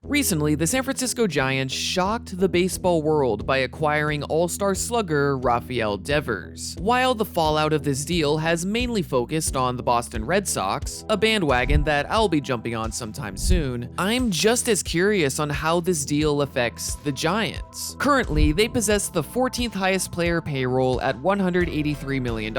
Recently, the San Francisco Giants shocked the baseball world by acquiring all-star slugger Rafael Devers. While the fallout of this deal has mainly focused on the Boston Red Sox, a bandwagon that I'll be jumping on sometime soon, I'm just as curious on how this deal affects the Giants. Currently, they possess the 14th highest player payroll at $183 million.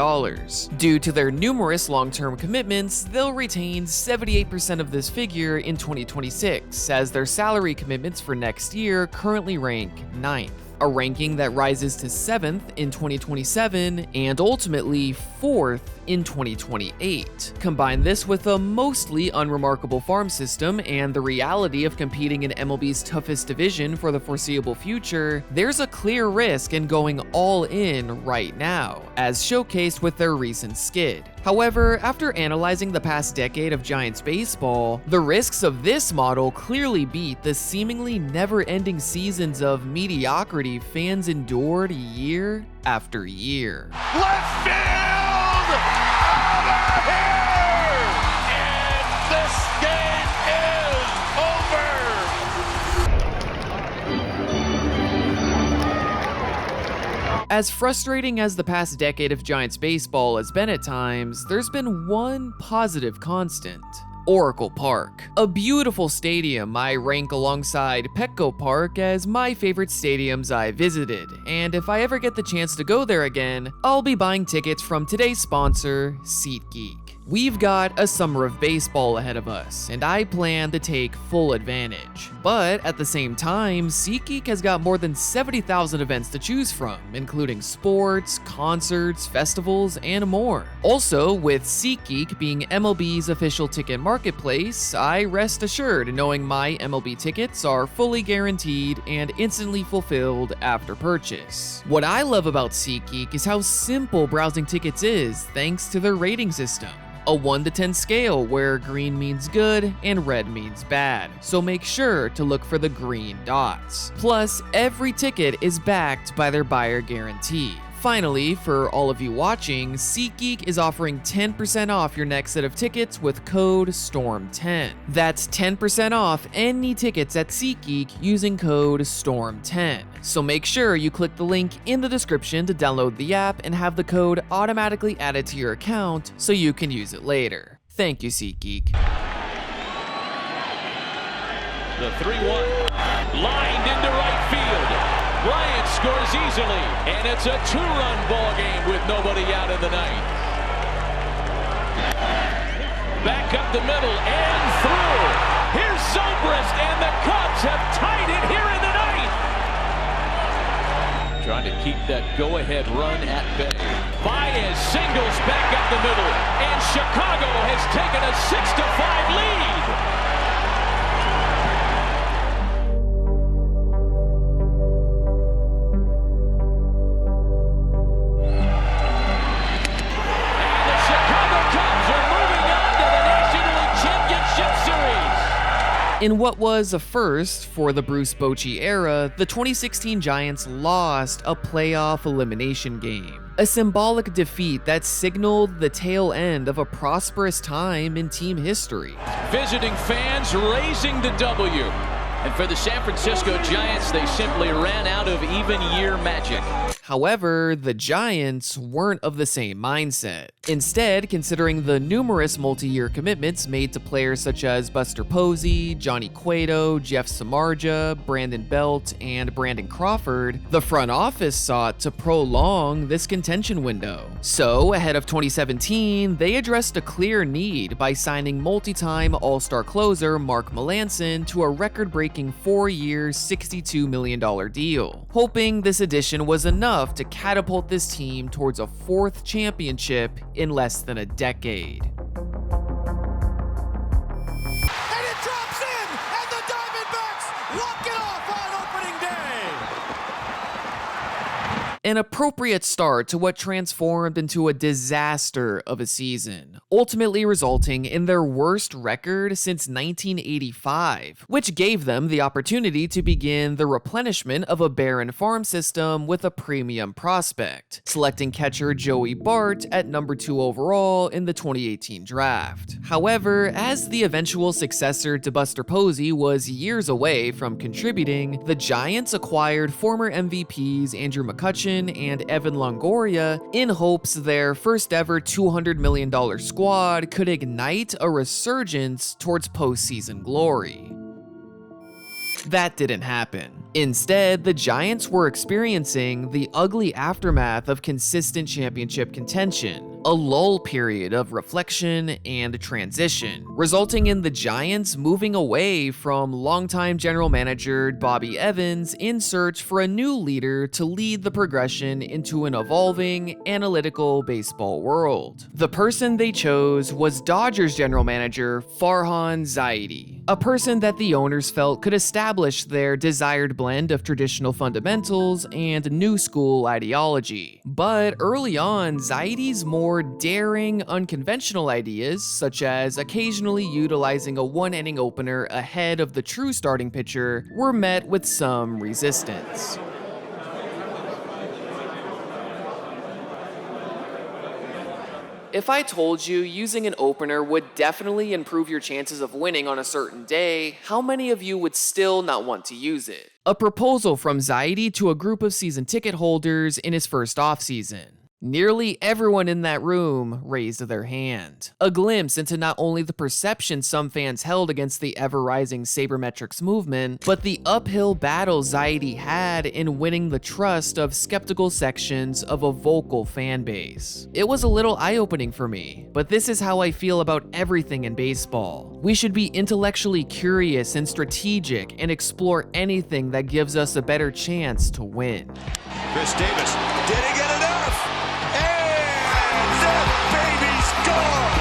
Due to their numerous long-term commitments, they'll retain 78% of this figure in 2026, as their salary commitments for next year currently rank 9th, a ranking that rises to 7th in 2027 and ultimately 4th in 2028. Combine this with a mostly unremarkable farm system and the reality of competing in MLB's toughest division for the foreseeable future, there's a clear risk in going all in right now, as showcased with their recent skid. However, after analyzing the past decade of Giants baseball, the risks of this model clearly beat the seemingly never-ending seasons of mediocrity fans endured year after year. Left field! Out of here! And this game is over! As frustrating as the past decade of Giants baseball has been at times, there's been one positive constant. Oracle Park, a beautiful stadium I rank alongside Petco Park as my favorite stadiums I visited, and if I ever get the chance to go there again, I'll be buying tickets from today's sponsor, SeatGeek. We've got a summer of baseball ahead of us, and I plan to take full advantage. But at the same time, SeatGeek has got more than 70,000 events to choose from, including sports, concerts, festivals, and more. Also, with SeatGeek being MLB's official ticket marketplace, I rest assured knowing my MLB tickets are fully guaranteed and instantly fulfilled after purchase. What I love about SeatGeek is how simple browsing tickets is thanks to their rating system. A 1 to 10 scale where green means good and red means bad, so make sure to look for the green dots. Plus, every ticket is backed by their buyer guarantee. Finally, for all of you watching, SeatGeek is offering 10% off your next set of tickets with code STORM10. That's 10% off any tickets at SeatGeek using code STORM10. So make sure you click the link in the description to download the app and have the code automatically added to your account so you can use it later. Thank you, SeatGeek. The 3-1, lined into right field. Bryant scores easily, and it's a 2-run ball game with nobody out in the ninth. Back up the middle and through. Here's Zobrist, and the Cubs have tied it here in the ninth. Trying to keep that go-ahead run at bay. Baez singles back up the middle, and Chicago has taken a 6-5 lead. In what was a first for the Bruce Bochy era, the 2016 Giants lost a playoff elimination game. A symbolic defeat that signaled the tail end of a prosperous time in team history. Visiting fans raising the W. And for the San Francisco Giants, they simply ran out of even year magic. However, the Giants weren't of the same mindset. Instead, considering the numerous multi-year commitments made to players such as Buster Posey, Johnny Cueto, Jeff Samardzija, Brandon Belt, and Brandon Crawford, the front office sought to prolong this contention window. So, ahead of 2017, they addressed a clear need by signing multi-time All-Star closer Mark Melancon to a record-breaking 4-year, $62 million deal, hoping this addition was enough to catapult this team towards a 4th championship in less than a decade. And it drops in, and the Diamondbacks walk it off on opening day. An appropriate start to what transformed into a disaster of a season, ultimately resulting in their worst record since 1985, which gave them the opportunity to begin the replenishment of a barren farm system with a premium prospect, selecting catcher Joey Bart at number 2 overall in the 2018 draft. However, as the eventual successor to Buster Posey was years away from contributing, the Giants acquired former MVPs Andrew McCutchen and Evan Longoria in hopes their first ever $200 million squad could ignite a resurgence towards postseason glory. That didn't happen. Instead, the Giants were experiencing the ugly aftermath of consistent championship contention, a lull period of reflection and transition, resulting in the Giants moving away from longtime general manager Bobby Evans in search for a new leader to lead the progression into an evolving, analytical baseball world. The person they chose was Dodgers general manager Farhan Zaidi, a person that the owners felt could establish their desired blend of traditional fundamentals and new school ideology. But early on, Zaidi's more daring, unconventional ideas, such as occasionally utilizing a one-inning opener ahead of the true starting pitcher, were met with some resistance. If I told you using an opener would definitely improve your chances of winning on a certain day, how many of you would still not want to use it? A proposal from Zaidi to a group of season ticket holders in his first offseason. Nearly everyone in that room raised their hand. A glimpse into not only the perception some fans held against the ever-rising sabermetrics movement, but the uphill battle Zaidi had in winning the trust of skeptical sections of a vocal fan base. It was a little eye-opening for me, but this is how I feel about everything in baseball. We should be intellectually curious and strategic and explore anything that gives us a better chance to win. Chris Davis didn't get enough. And that baby's gone.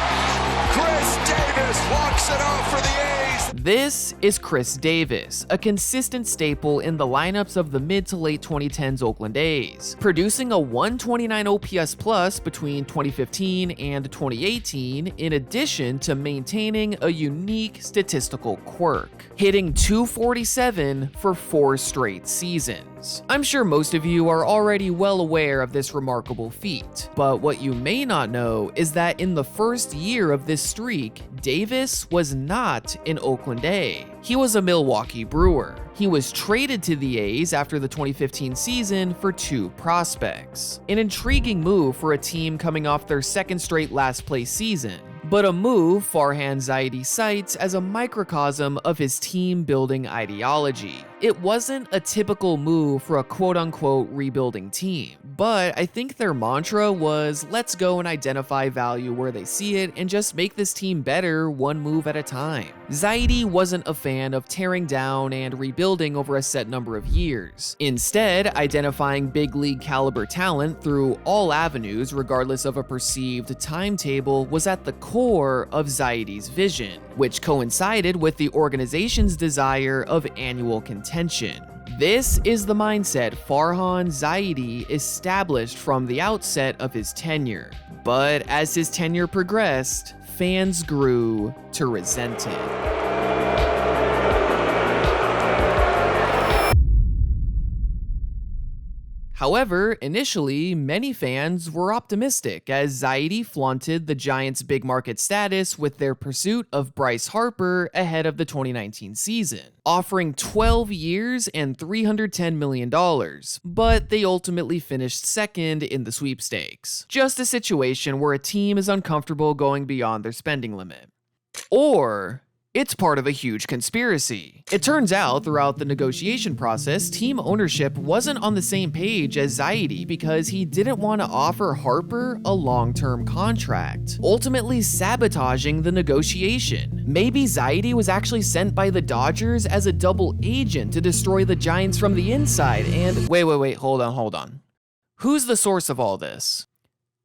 Chris Davis walks it off for the A's. This is Chris Davis, a consistent staple in the lineups of the mid to late 2010s Oakland A's, producing a 129 OPS plus between 2015 and 2018, in addition to maintaining a unique statistical quirk, hitting .247 for 4 straight seasons. I'm sure most of you are already well aware of this remarkable feat, but what you may not know is that in the first year of this streak, Davis was not an Oakland A. He was a Milwaukee Brewer. He was traded to the A's after the 2015 season for 2 prospects. An intriguing move for a team coming off their second straight last place season, but a move Farhan Zaidi cites as a microcosm of his team-building ideology. It wasn't a typical move for a quote-unquote rebuilding team, but I think their mantra was, let's go and identify value where they see it and just make this team better one move at a time. Zaidi wasn't a fan of tearing down and rebuilding over a set number of years. Instead, identifying big league caliber talent through all avenues regardless of a perceived timetable was at the core of Zaidi's vision, which coincided with the organization's desire of annual contention. This is the mindset Farhan Zaidi established from the outset of his tenure. But as his tenure progressed, fans grew to resent it. However, initially, many fans were optimistic as Zaidi flaunted the Giants' big market status with their pursuit of Bryce Harper ahead of the 2019 season, offering 12 years and $310 million, but they ultimately finished second in the sweepstakes. Just a situation where a team is uncomfortable going beyond their spending limit. Or it's part of a huge conspiracy. It turns out, throughout the negotiation process, team ownership wasn't on the same page as Zaidi because he didn't want to offer Harper a long-term contract, ultimately sabotaging the negotiation. Maybe Zaidi was actually sent by the Dodgers as a double agent to destroy the Giants from the inside and— Wait, hold on. Who's the source of all this?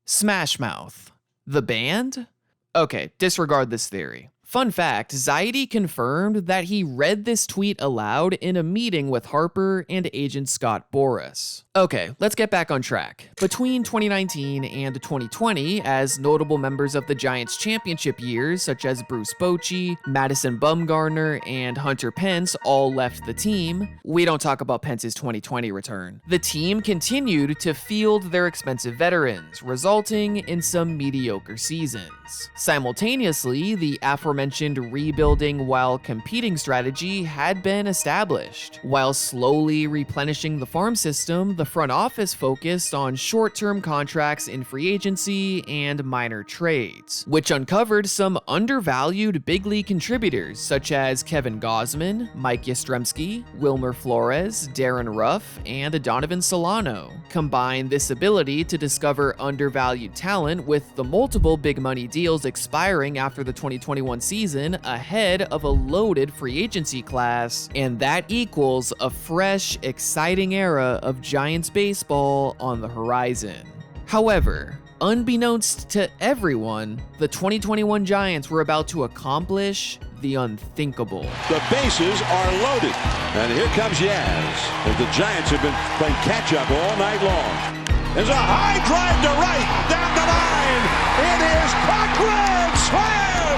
Smash Mouth. The band? Okay, disregard this theory. Fun fact, Zaidi confirmed that he read this tweet aloud in a meeting with Harper and agent Scott Boras. Okay, let's get back on track. Between 2019 and 2020, as notable members of the Giants championship years such as Bruce Bochy, Madison Bumgarner, and Hunter Pence all left the team, we don't talk about Pence's 2020 return. The team continued to field their expensive veterans, resulting in some mediocre seasons. Simultaneously, the aforementioned rebuilding while competing strategy had been established. While slowly replenishing the farm system, the front office focused on short-term contracts in free agency and minor trades, which uncovered some undervalued big league contributors such as Kevin Gausman, Mike Yastrzemski, Wilmer Flores, Darren Ruff, and Donovan Solano. Combine this ability to discover undervalued talent with the multiple big money deals expiring after the 2021 season ahead of a loaded free agency class, and that equals a fresh, exciting era of Giants baseball on the horizon. However, unbeknownst to everyone, the 2021 Giants were about to accomplish the unthinkable. The bases are loaded, and here comes Yaz, as the Giants have been playing catch-up all night long. There's a high drive to right, down the line. It is a grand slam!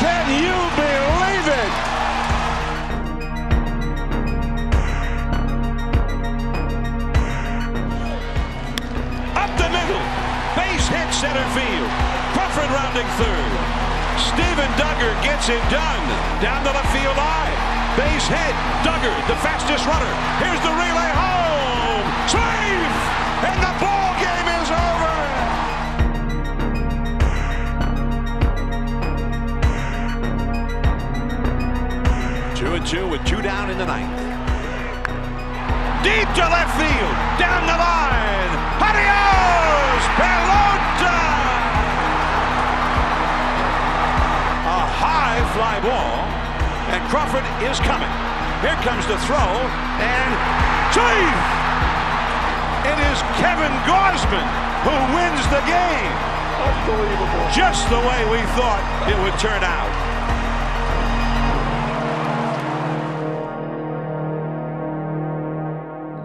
Can you believe it? Up the middle, base hit center field. Crawford rounding third. Steven Duggar gets it done. Down the left field line. Base hit. Duggar, the fastest runner. Here's the relay home. Save! And the ball game is over. 2-2 with 2 down in the ninth. Deep to left field. Down the line. Adios! Pelota! A high fly ball, and Crawford is coming. Here comes the throw, and save! It is Kevin Gausman who wins the game. Unbelievable. Just the way we thought it would turn out.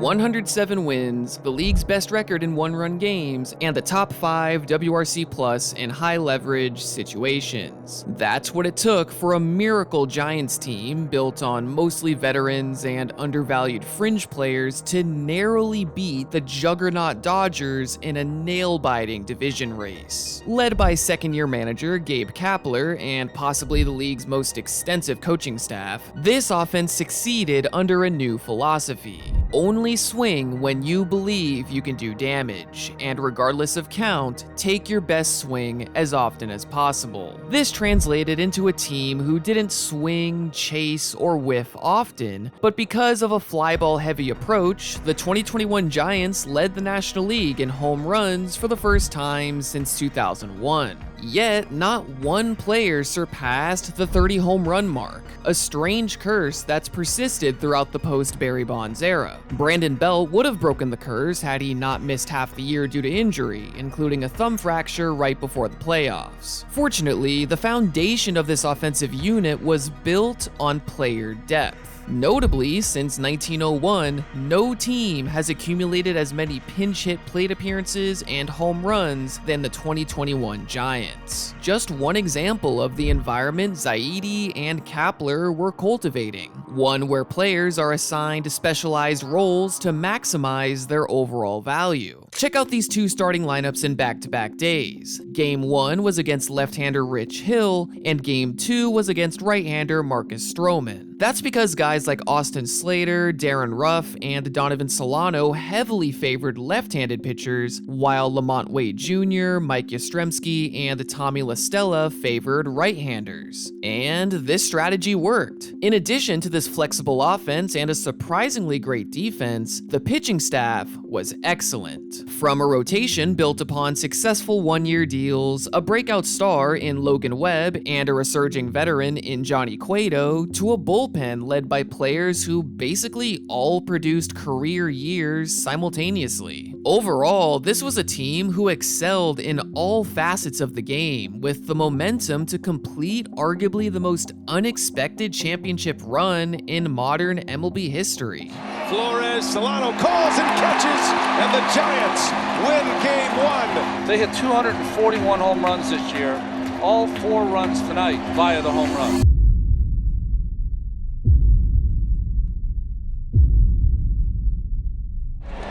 107 wins, the league's best record in one-run games, and the top 5 WRC plus in high-leverage situations. That's what it took for a miracle Giants team built on mostly veterans and undervalued fringe players to narrowly beat the juggernaut Dodgers in a nail-biting division race. Led by second-year manager Gabe Kapler and possibly the league's most extensive coaching staff, this offense succeeded under a new philosophy. Only swing when you believe you can do damage, and regardless of count, take your best swing as often as possible. This translated into a team who didn't swing, chase, or whiff often, but because of a flyball-heavy approach, the 2021 Giants led the National League in home runs for the first time since 2001. Yet, not one player surpassed the 30 home run mark, a strange curse that's persisted throughout the post-Barry Bonds era. Brandon Belt would have broken the curse had he not missed half the year due to injury, including a thumb fracture right before the playoffs. Fortunately, the foundation of this offensive unit was built on player depth. Notably, since 1901, no team has accumulated as many pinch hit plate appearances and home runs than the 2021 Giants. Just one example of the environment Zaidi and Kapler were cultivating, one where players are assigned specialized roles to maximize their overall value. Check out these two starting lineups in back-to-back days. Game 1 was against left-hander Rich Hill, and Game 2 was against right-hander Marcus Stroman. That's because guys like Austin Slater, Darren Ruff, and Donovan Solano heavily favored left-handed pitchers, while Lamont Wade Jr., Mike Yastrzemski, and Tommy La Stella favored right-handers. And this strategy worked. In addition to this flexible offense and a surprisingly great defense, the pitching staff was excellent. From a rotation built upon successful one-year deals, a breakout star in Logan Webb, and a resurging veteran in Johnny Cueto, to a bullpen bullpen led by players who basically all produced career years simultaneously. Overall, this was a team who excelled in all facets of the game, with the momentum to complete arguably the most unexpected championship run in modern MLB history. Flores, Solano calls and catches, and the Giants win Game 1. They hit 241 home runs this year, all 4 runs tonight via the home run.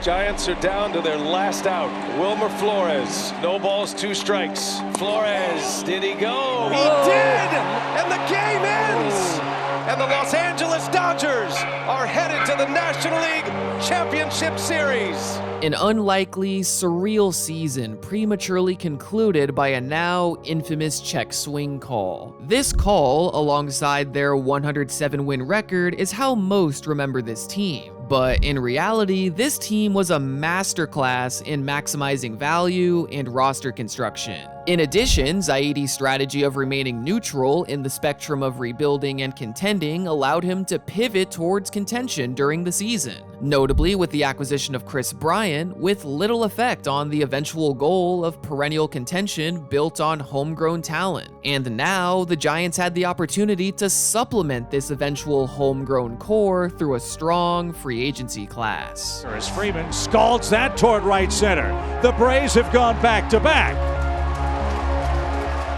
Giants are down to their last out. Wilmer Flores, no balls, 2 strikes. Flores, did he go? He did! And the game ends! And the Los Angeles Dodgers are headed to the National League Championship Series. An unlikely, surreal season prematurely concluded by a now infamous check swing call. This call, alongside their 107-win record, is how most remember this team. But in reality, this team was a masterclass in maximizing value and roster construction. In addition, Zaidi's strategy of remaining neutral in the spectrum of rebuilding and contending allowed him to pivot towards contention during the season, notably with the acquisition of Chris Bryant, with little effect on the eventual goal of perennial contention built on homegrown talent. And now, the Giants had the opportunity to supplement this eventual homegrown core through a strong free agency class. As Freeman scalds that toward right center. The Braves have gone back-to-back.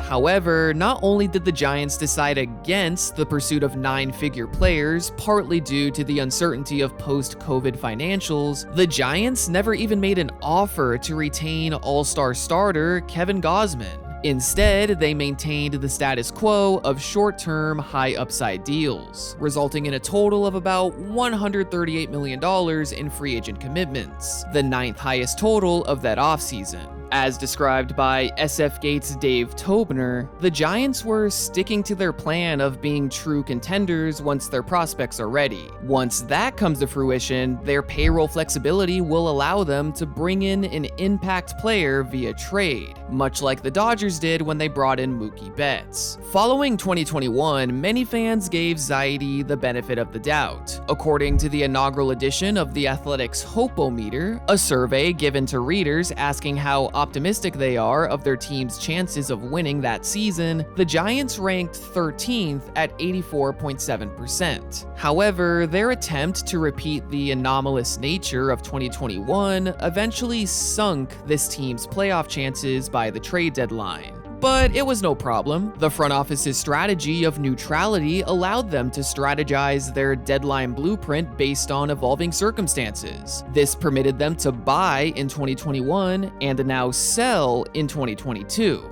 However, not only did the Giants decide against the pursuit of 9-figure players, partly due to the uncertainty of post-COVID financials, the Giants never even made an offer to retain all-star starter Kevin Gausman. Instead, they maintained the status quo of short-term, high-upside deals, resulting in a total of about $138 million in free agent commitments, the 9th highest total of that offseason. As described by SF Gates' Dave Tobner, the Giants were sticking to their plan of being true contenders once their prospects are ready. Once that comes to fruition, their payroll flexibility will allow them to bring in an impact player via trade, much like the Dodgers did when they brought in Mookie Betts. Following 2021, many fans gave Zaidi the benefit of the doubt. According to the inaugural edition of The Athletic's Hope-O-Meter, a survey given to readers asking how optimistic they are of their team's chances of winning that season, the Giants ranked 13th at 84.7%. However, their attempt to repeat the anomalous nature of 2021 eventually sunk this team's playoff chances by the trade deadline. But it was no problem. The front office's strategy of neutrality allowed them to strategize their deadline blueprint based on evolving circumstances. This permitted them to buy in 2021 and now sell in 2022.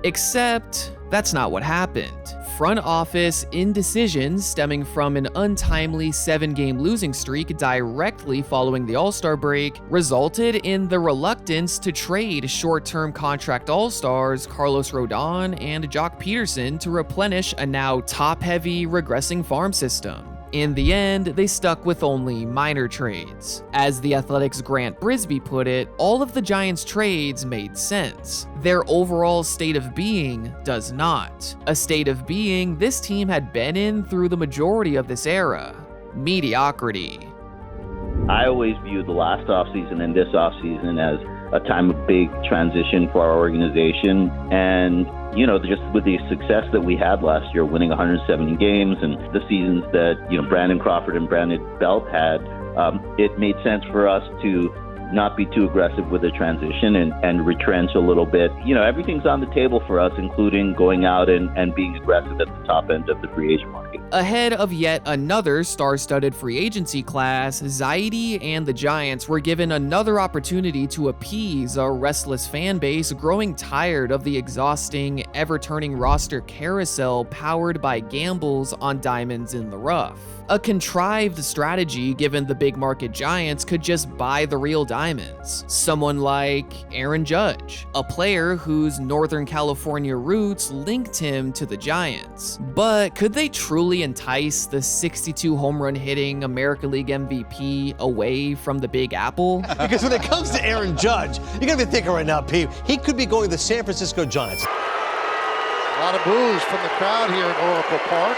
Except that's not what happened. Front office indecisions stemming from an untimely 7-game losing streak directly following the All-Star break resulted in the reluctance to trade short-term contract All-Stars Carlos Rodon and Jock Peterson to replenish a now top-heavy, regressing farm system. In the end, they stuck with only minor trades. As The Athletic's Grant Brisbee put it, all of the Giants' trades made sense. Their overall state of being does not. A state of being this team had been in through the majority of this era: mediocrity. I always viewed the last offseason and this offseason as a time of big transition for our organization. And, you know, just with the success that we had last year, winning 170 games, and the seasons that, you know, Brandon Crawford and Brandon Belt had, it made sense for us to not be too aggressive with the transition and retrench a little bit. You know, everything's on the table for us, including going out and being aggressive at the top end of the free agent market. Ahead of yet another star-studded free agency class, Zaidi and the Giants were given another opportunity to appease a restless fan base growing tired of the exhausting, ever-turning roster carousel powered by gambles on diamonds in the rough. A contrived strategy given the big market Giants could just buy the real diamonds. Someone like Aaron Judge, a player whose Northern California roots linked him to the Giants. But could they truly entice the 62 home run hitting American League MVP away from the Big Apple? Because when it comes to Aaron Judge, you gotta be thinking right now, Pete, he could be going to the San Francisco Giants. A lot of boos from the crowd here at Oracle Park.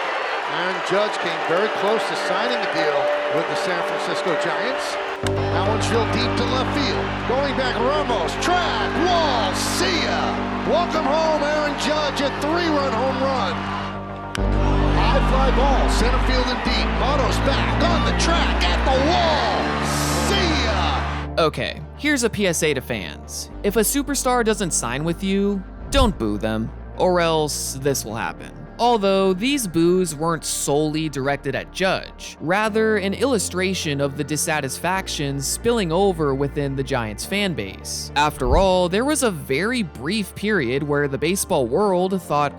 Aaron Judge came very close to signing a deal with the San Francisco Giants. That one's drilled deep to left field. Going back, Ramos, track, wall, see ya. Welcome home, Aaron Judge, a 3-run home run. High fly ball, center field and deep. Mono's back on the track, at the wall, see ya. Okay, here's a PSA to fans. If a superstar doesn't sign with you, don't boo them, or else this will happen. Although these boos weren't solely directed at Judge, rather an illustration of the dissatisfaction spilling over within the Giants fan base. After all, there was a very brief period where the baseball world thought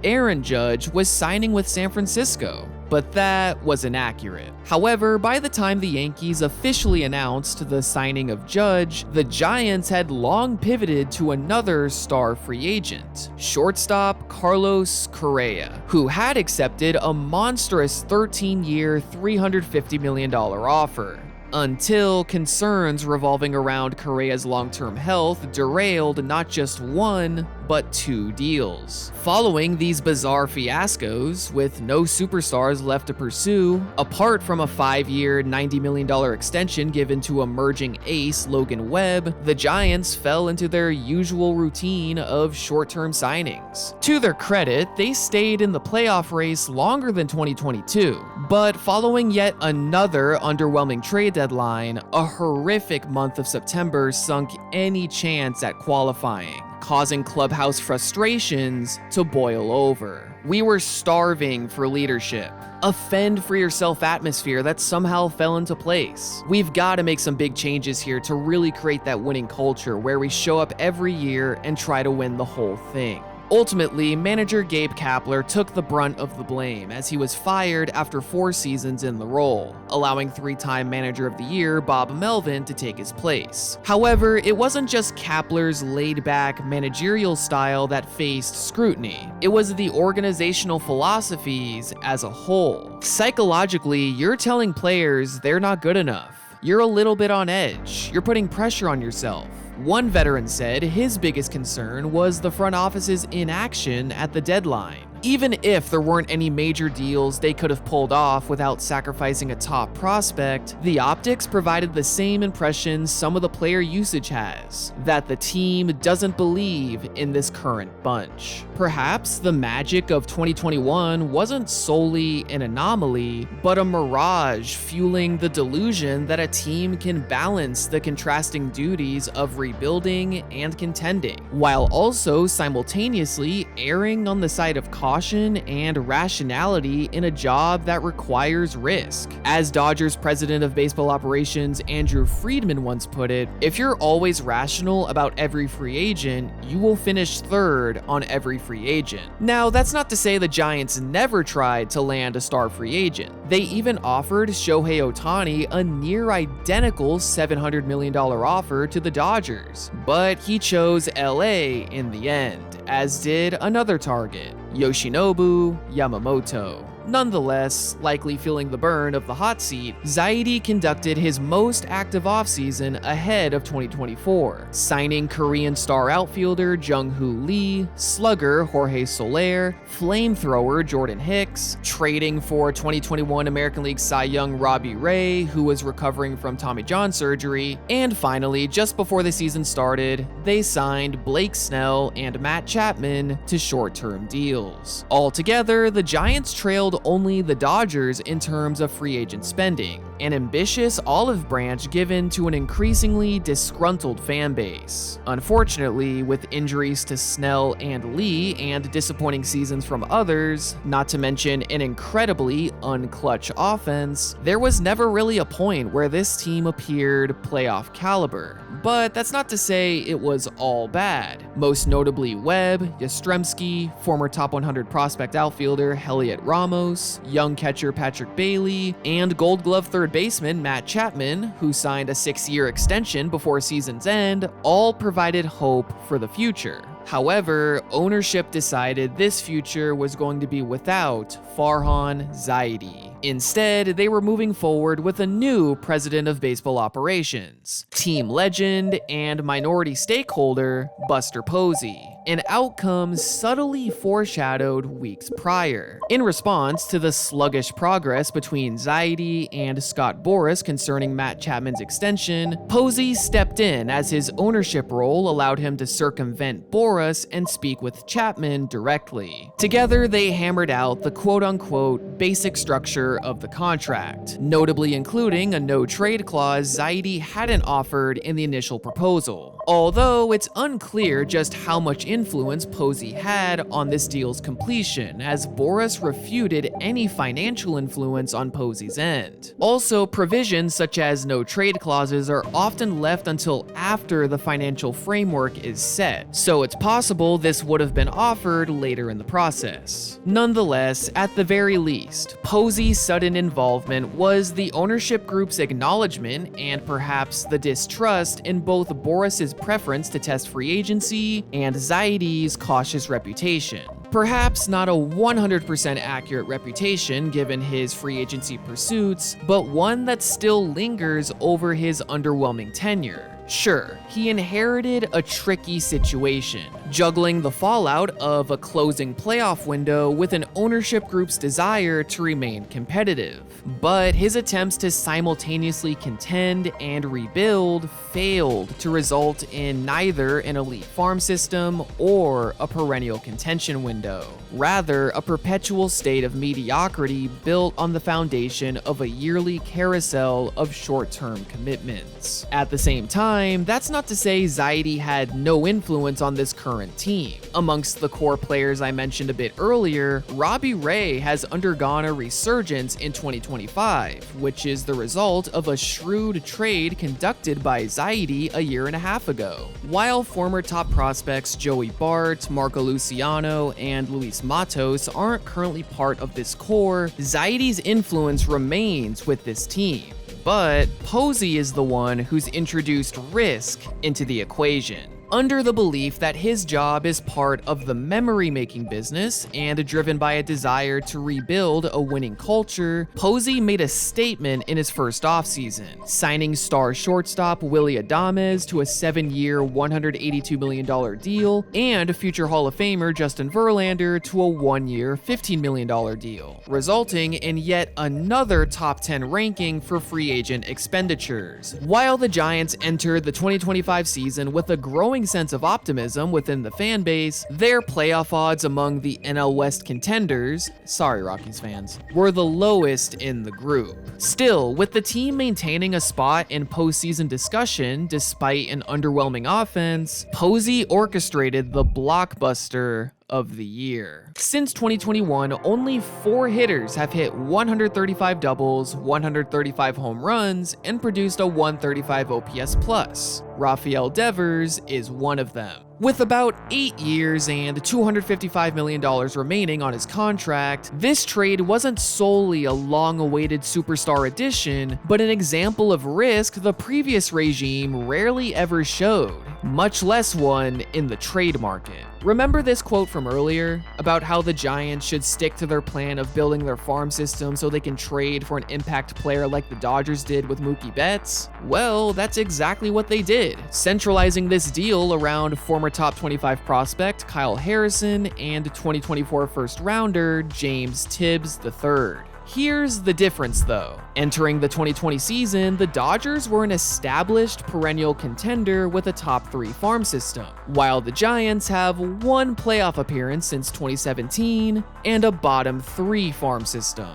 Aaron Judge was signing with San Francisco. But that was inaccurate. However, by the time the Yankees officially announced the signing of Judge, the Giants had long pivoted to another star free agent, shortstop Carlos Correa, who had accepted a monstrous 13-year, $350 million offer. Until concerns revolving around Correa's long-term health derailed not just one, but 2 deals. Following these bizarre fiascos, with no superstars left to pursue, apart from a 5-year, $90 million extension given to emerging ace Logan Webb, the Giants fell into their usual routine of short-term signings. To their credit, they stayed in the playoff race longer than 2022, but following yet another underwhelming trade deadline, a horrific month of September sunk any chance at qualifying, causing clubhouse frustrations to boil over. We were starving for leadership, a fend-for-yourself atmosphere that somehow fell into place. We've got to make some big changes here to really create that winning culture where we show up every year and try to win the whole thing. Ultimately, manager Gabe Kapler took the brunt of the blame as he was fired after 4 seasons in the role, allowing 3-time Manager of the Year Bob Melvin to take his place. However, it wasn't just Kapler's laid-back managerial style that faced scrutiny. It was the organizational philosophies as a whole. Psychologically, you're telling players they're not good enough. You're a little bit on edge. You're putting pressure on yourself. One veteran said his biggest concern was the front office's inaction at the deadline. Even if there weren't any major deals they could have pulled off without sacrificing a top prospect, the optics provided the same impression some of the player usage has, that the team doesn't believe in this current bunch. Perhaps the magic of 2021 wasn't solely an anomaly, but a mirage fueling the delusion that a team can balance the contrasting duties of rebuilding and contending, while also simultaneously erring on the side of caution and rationality in a job that requires risk. As Dodgers president of baseball operations Andrew Friedman once put it, if you're always rational about every free agent, you will finish 3rd on every free agent. Now, that's not to say the Giants never tried to land a star free agent. They even offered Shohei Ohtani a near identical $700 million offer to the Dodgers, but he chose LA in the end, as did another target, Yoshinobu Yamamoto. Nonetheless, likely feeling the burn of the hot seat, Zaidi conducted his most active offseason ahead of 2024, signing Korean star outfielder Jung-Hoo Lee, slugger Jorge Soler, flamethrower Jordan Hicks, trading for 2021 American League Cy Young Robbie Ray, who was recovering from Tommy John surgery, and finally, just before the season started, they signed Blake Snell and Matt Chapman to short-term deals. Altogether, the Giants trailed only the Dodgers in terms of free agent spending, an ambitious olive branch given to an increasingly disgruntled fan base. Unfortunately, with injuries to Snell and Lee and disappointing seasons from others, not to mention an incredibly unclutch offense, there was never really a point where this team appeared playoff caliber. But that's not to say it was all bad. Most notably Webb, Yastrzemski, former top 100 prospect outfielder Heliot Ramos, young catcher Patrick Bailey, and Gold Glove third baseman Matt Chapman, who signed a 6-year extension before season's end, all provided hope for the future. However, ownership decided this future was going to be without Farhan Zaidi. Instead, they were moving forward with a new president of baseball operations, team legend and minority stakeholder Buster Posey. an outcome subtly foreshadowed weeks prior. In response to the sluggish progress between Zaidi and Scott Boras concerning Matt Chapman's extension, Posey stepped in as his ownership role allowed him to circumvent Boras and speak with Chapman directly. Together, they hammered out the quote-unquote basic structure of the contract, notably including a no-trade clause Zaidi hadn't offered in the initial proposal. Although it's unclear just how much influence Posey had on this deal's completion, as Boras refuted any financial influence on Posey's end. Also, provisions such as no-trade clauses are often left until after the financial framework is set, so it's possible this would have been offered later in the process. Nonetheless, at the very least, Posey's sudden involvement was the ownership group's acknowledgement and perhaps the distrust in both Boras's preference to test free agency and Zaidi's cautious reputation. Perhaps not a 100% accurate reputation given his free agency pursuits, but one that still lingers over his underwhelming tenure. Sure, he inherited a tricky situation, juggling the fallout of a closing playoff window with an ownership group's desire to remain competitive. But his attempts to simultaneously contend and rebuild failed to result in neither an elite farm system or a perennial contention window. Rather, a perpetual state of mediocrity built on the foundation of a yearly carousel of short-term commitments. At the same time, that's not to say Zaidi had no influence on this current team. Amongst the core players I mentioned a bit earlier, Robbie Ray has undergone a resurgence in 2025, which is the result of a shrewd trade conducted by Zaidi a year and a half ago. While former top prospects Joey Bart, Marco Luciano, and Luis Matos aren't currently part of this core, Zaidi's influence remains with this team. But Posey is the one who's introduced risk into the equation, under the belief that his job is part of the memory-making business and driven by a desire to rebuild a winning culture. Posey made a statement in his first offseason, signing star shortstop Willy Adames to a 7-year, $182 million deal, and future Hall of Famer Justin Verlander to a 1-year, $15 million deal, resulting in yet another top 10 ranking for free agent expenditures. While the Giants entered the 2025 season with a growing sense of optimism within the fan base, their playoff odds among the NL West contenders, sorry Rockies fans, were the lowest in the group. Still, with the team maintaining a spot in postseason discussion despite an underwhelming offense, Posey orchestrated the blockbuster of the year. Since 2021, only 4 hitters have hit 135 doubles, 135 home runs, and produced a 135 OPS+. Rafael Devers is one of them. With about 8 years and $255 million remaining on his contract, this trade wasn't solely a long-awaited superstar addition, but an example of risk the previous regime rarely ever showed, much less one in the trade market. Remember this quote from earlier about how the Giants should stick to their plan of building their farm system so they can trade for an impact player like the Dodgers did with Mookie Betts? Well, that's exactly what they did, centralizing this deal around former top 25 prospect Kyle Harrison and 2024 first rounder James Tibbs III. Here's the difference though. Entering the 2020 season, the Dodgers were an established perennial contender with a top 3 farm system, while the Giants have 1 playoff appearance since 2017 and a bottom 3 farm system.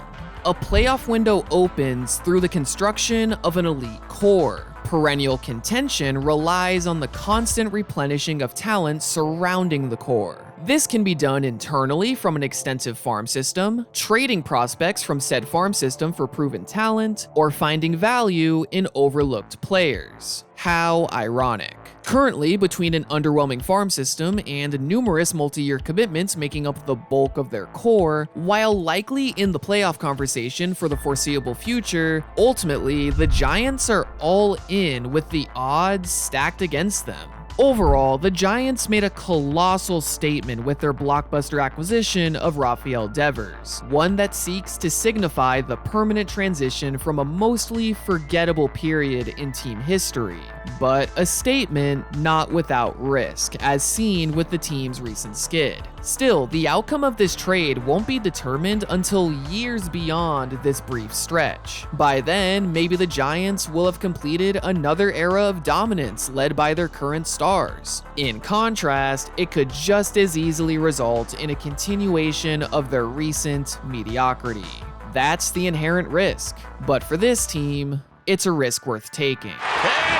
A playoff window opens through the construction of an elite core. Perennial contention relies on the constant replenishing of talent surrounding the core. This can be done internally from an extensive farm system, trading prospects from said farm system for proven talent, or finding value in overlooked players. How ironic. Currently, between an underwhelming farm system and numerous multi-year commitments making up the bulk of their core, while likely in the playoff conversation for the foreseeable future, ultimately, the Giants are all in with the odds stacked against them. Overall, the Giants made a colossal statement with their blockbuster acquisition of Rafael Devers, one that seeks to signify the permanent transition from a mostly forgettable period in team history, but a statement not without risk, as seen with the team's recent skid. Still, the outcome of this trade won't be determined until years beyond this brief stretch. By then, maybe the Giants will have completed another era of dominance led by their current stars. In contrast, it could just as easily result in a continuation of their recent mediocrity. That's the inherent risk. But for this team, it's a risk worth taking. Hey!